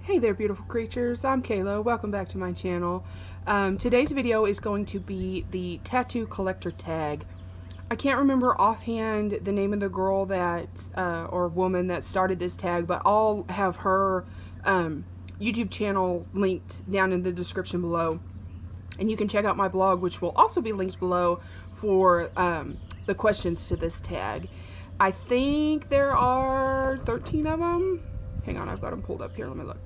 Hey there, beautiful creatures. I'm Kayla. Welcome back to my channel. Today's video is going to be the tattoo collector tag. I can't remember offhand the name of the girl that, or woman that started this tag, but I'll have her YouTube channel linked down in the description below. And you can check out my blog, which will also be linked below, for the questions to this tag. I think there are 13 of them. Hang on, I've got them pulled up here. Let me look.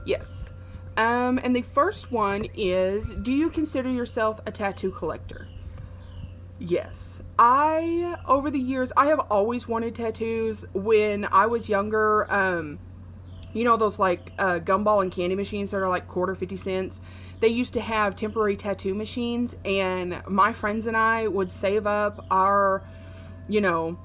Yes. And the first one is, do you consider yourself a tattoo collector? Yes. Over the years, I have always wanted tattoos. When I was younger, you know those like gumball and candy machines that are like quarter 50 cents? They used to have temporary tattoo machines, and my friends and I would save up our, you know,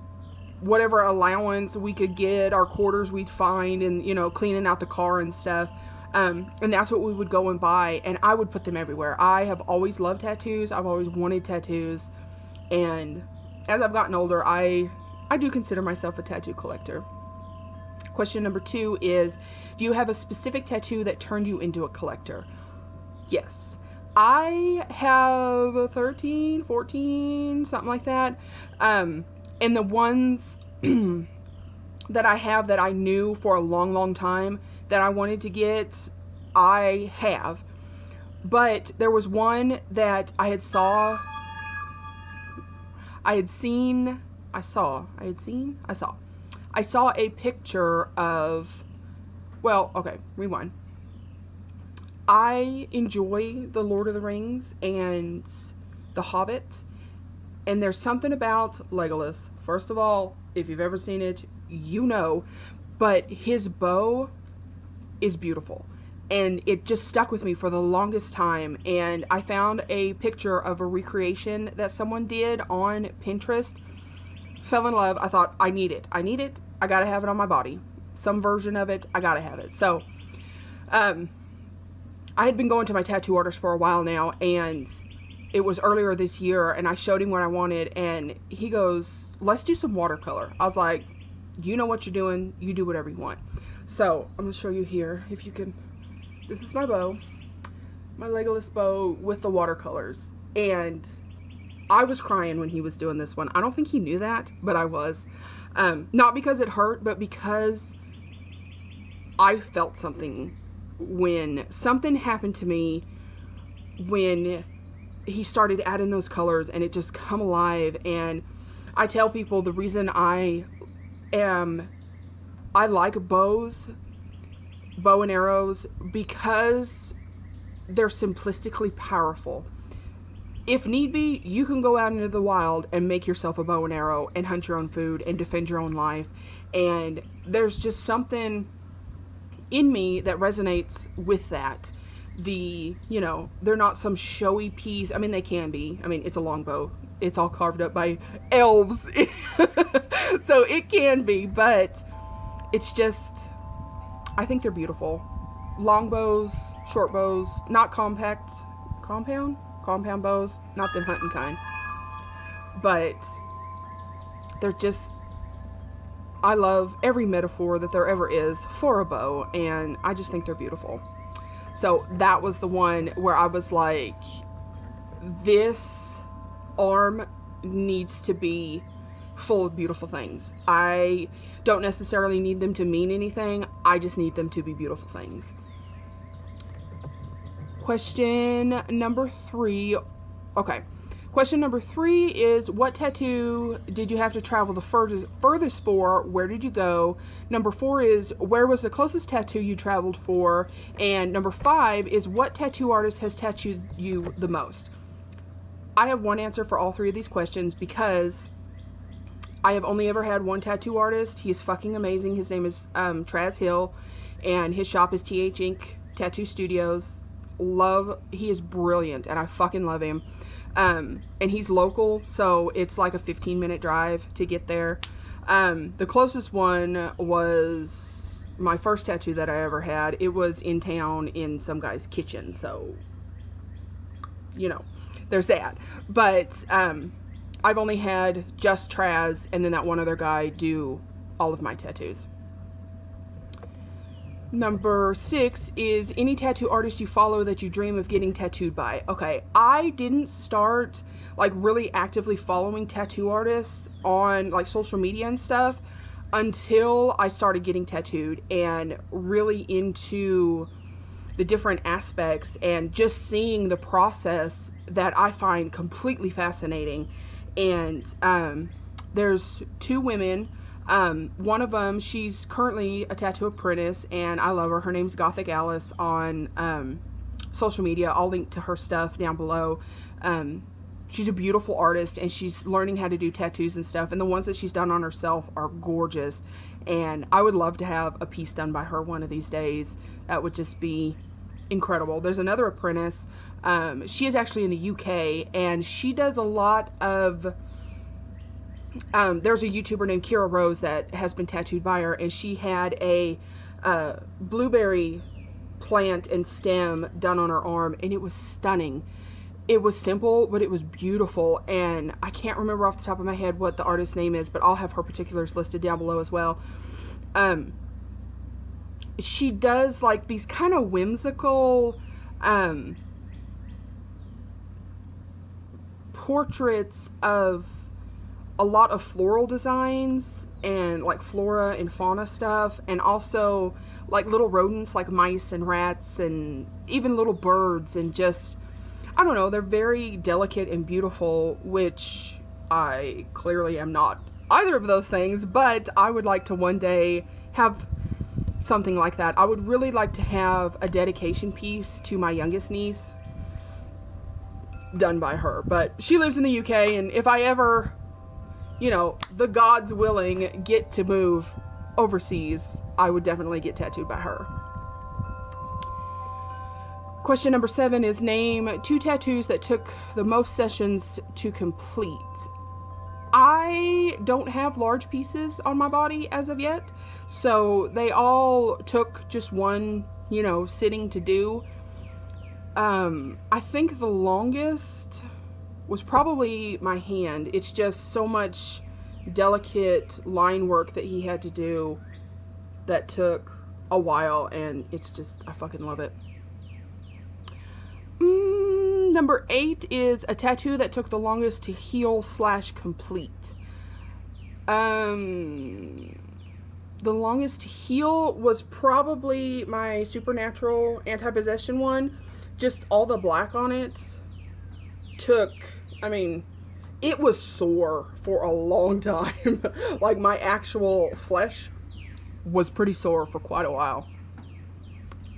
whatever allowance we could get, our quarters we'd find, and, you know, cleaning out the car and stuff. And that's what we would go and buy, and I would put them everywhere. I have always loved tattoos. I've always wanted tattoos. And as I've gotten older, I do consider myself a tattoo collector. Question number 2 is, do you have a specific tattoo that turned you into a collector? Yes. I have 13, 14, something like that. And the ones that I have that I knew for a long, long time that I wanted to get, I have. But there was one that I saw a picture of, well, okay, rewind. I enjoy the Lord of the Rings and the Hobbit. And there's something about Legolas. First of all, if you've ever seen it, you know. But his bow is beautiful. And it just stuck with me for the longest time. And I found a picture of a recreation that someone did on Pinterest. Fell in love. I thought, I need it. I need it. I gotta have it on my body. Some version of it. I gotta have it. So, I had been going to my tattoo artist for a while now, and it was earlier this year, and I showed him what I wanted, and he goes, let's do some watercolor. I was like, you know what you're doing. You do whatever you want. So I'm going to show you here, if you can. This is my bow, my Legolas bow with the watercolors. And I was crying when he was doing this one. I don't think he knew that, but I was. Not because it hurt, but because I felt something when something happened to me when he started adding those colors, and it just come alive. And I tell people the reason I like bow and arrows, because they're simplistically powerful. If need be, you can go out into the wild and make yourself a bow and arrow and hunt your own food and defend your own life. And there's just something in me that resonates with that. You know, they're not some showy piece. I mean, they can be. I mean, it's a long bow. It's all carved up by elves. So it can be, but it's just, I think they're beautiful. Long bows, short bows, not compound bows, not them hunting kind. But they're just, I love every metaphor that there ever is for a bow, and I just think they're beautiful. So that was the one where I was like, this arm needs to be full of beautiful things. I don't necessarily need them to mean anything. I just need them to be beautiful things. Question number 3. Okay. Question number 3 is, what tattoo did you have to travel the furthest for? Where did you go? Number 4 is, where was the closest tattoo you traveled for? And number 5 is, what tattoo artist has tattooed you the most? I have one answer for all 3 of these questions, because I have only ever had one tattoo artist. He's fucking amazing. His name is Traz Hill, and his shop is TH Inc. Tattoo Studios. He is brilliant, and I fucking love him. And he's local, so it's like a 15-minute drive to get there. The closest one was my first tattoo that I ever had. It was in town in some guy's kitchen, so, you know, there's that. But I've only had just Traz and then that one other guy do all of my tattoos. Number 6 is any tattoo artist you follow that you dream of getting tattooed by. Okay, I didn't start like really actively following tattoo artists on like social media and stuff until I started getting tattooed and really into the different aspects and just seeing the process that I find completely fascinating. And there's 2 women. One of them, she's currently a tattoo apprentice, and I love her. Her name's Gothic Alice on social media. I'll link to her stuff down below. She's a beautiful artist, and she's learning how to do tattoos and stuff, and the ones that she's done on herself are gorgeous, and I would love to have a piece done by her one of these days. That would just be incredible. There's another apprentice. She is actually in the UK, and she does a lot of there's a YouTuber named Kayla Robb that has been tattooed by her, and she had a blueberry plant and stem done on her arm, and it was stunning. It was simple, but it was beautiful, and I can't remember off the top of my head what the artist's name is, but I'll have her particulars listed down below as well. She does like these kind of whimsical portraits of a lot of floral designs and like flora and fauna stuff, and also like little rodents like mice and rats and even little birds, and just, I don't know, they're very delicate and beautiful, which I clearly am not either of those things, but I would like to one day have something like that. I would really like to have a dedication piece to my youngest niece done by her, but she lives in the UK, and if I ever, you know, the gods willing, get to move overseas, I would definitely get tattooed by her. Question number 7 is name 2 tattoos that took the most sessions to complete. I don't have large pieces on my body as of yet, so they all took just one, you know, sitting to do. I think the longest was probably my hand. It's just so much delicate line work that he had to do that took a while, and it's just, I fucking love it. Number 8 is a tattoo that took the longest to heal / complete. The longest to heal was probably my supernatural anti-possession one. Just all the black on it took, I mean, it was sore for a long time. Like, my actual flesh was pretty sore for quite a while.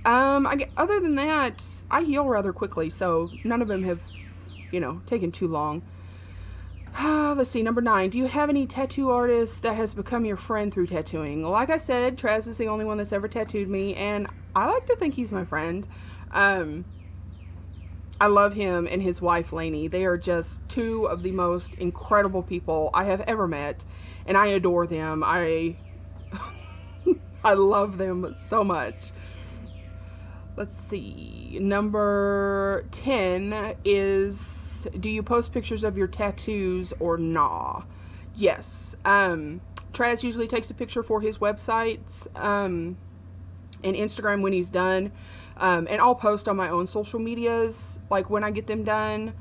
Other than that, I heal rather quickly, so none of them have, you know, taken too long. Let's see, number 9. Do you have any tattoo artist that has become your friend through tattooing? Like I said, Trez is the only one that's ever tattooed me, and I like to think he's my friend. I love him and his wife, Lainey. They are just 2 of the most incredible people I have ever met, and I adore them. I love them so much. Let's see. Number 10 is, do you post pictures of your tattoos or nah? Yes. Trez usually takes a picture for his websites and Instagram when he's done. And I'll post on my own social medias, like, when I get them done.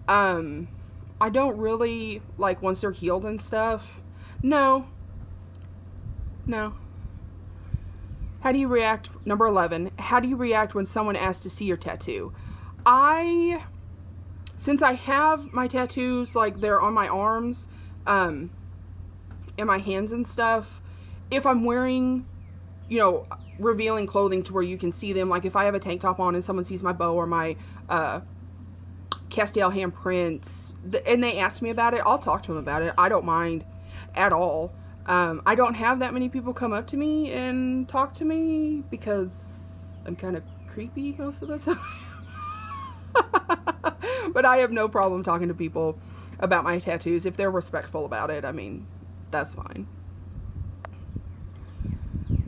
I don't really, like, once they're healed and stuff. No. How do you react? Number 11. How do you react when someone asks to see your tattoo? Since I have my tattoos, like, they're on my arms, and my hands and stuff, if I'm wearing, you know, revealing clothing to where you can see them, like if I have a tank top on and someone sees my bow or my Castile handprints, and they ask me about it, I'll talk to them about it. I don't mind at all. I don't have that many people come up to me and talk to me because I'm kind of creepy most of the time. But I have no problem talking to people about my tattoos if they're respectful about it. I mean, that's fine.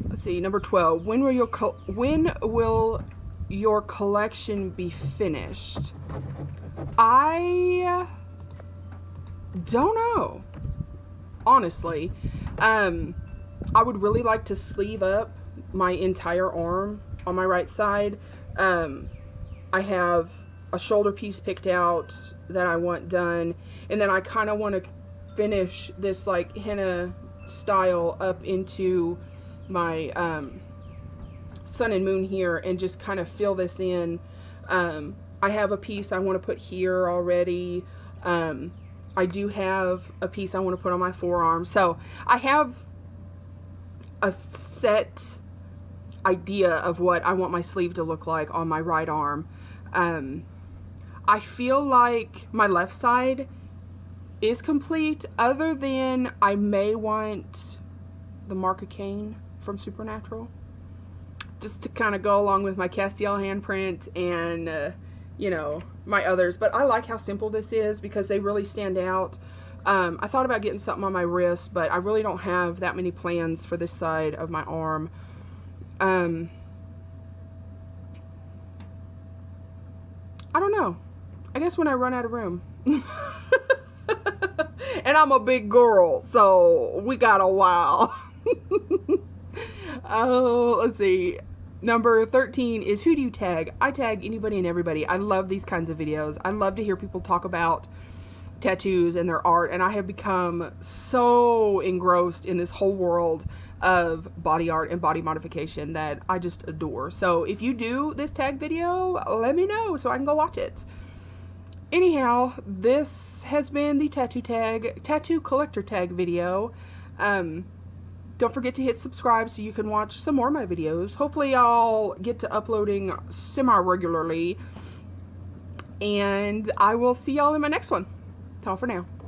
Let's see, number 12. When will your collection be finished? I don't know. Honestly, I would really like to sleeve up my entire arm on my right side. I have a shoulder piece picked out that I want done, and then I kind of want to finish this like henna style up into my sun and moon here and just kind of fill this in. I have a piece I want to put here already. I do have a piece I want to put on my forearm. So I have a set idea of what I want my sleeve to look like on my right arm. I feel like my left side is complete, other than I may want the Mark of Cain from Supernatural, just to kind of go along with my Castiel handprint and, you know, my others. But I like how simple this is because they really stand out. I thought about getting something on my wrist, but I really don't have that many plans for this side of my arm. I don't know. I guess when I run out of room. And I'm a big girl, so we got a while. Oh, let's see. Number 13 is, who do you tag? I tag anybody and everybody. I love these kinds of videos. I love to hear people talk about tattoos and their art, and I have become so engrossed in this whole world of body art and body modification that I just adore. So if you do this tag video, let me know so I can go watch it. Anyhow, this has been the tattoo collector tag video. Don't forget to hit subscribe so you can watch some more of my videos. Hopefully I'll get to uploading semi-regularly, and I will see y'all in my next one. Ciao for now.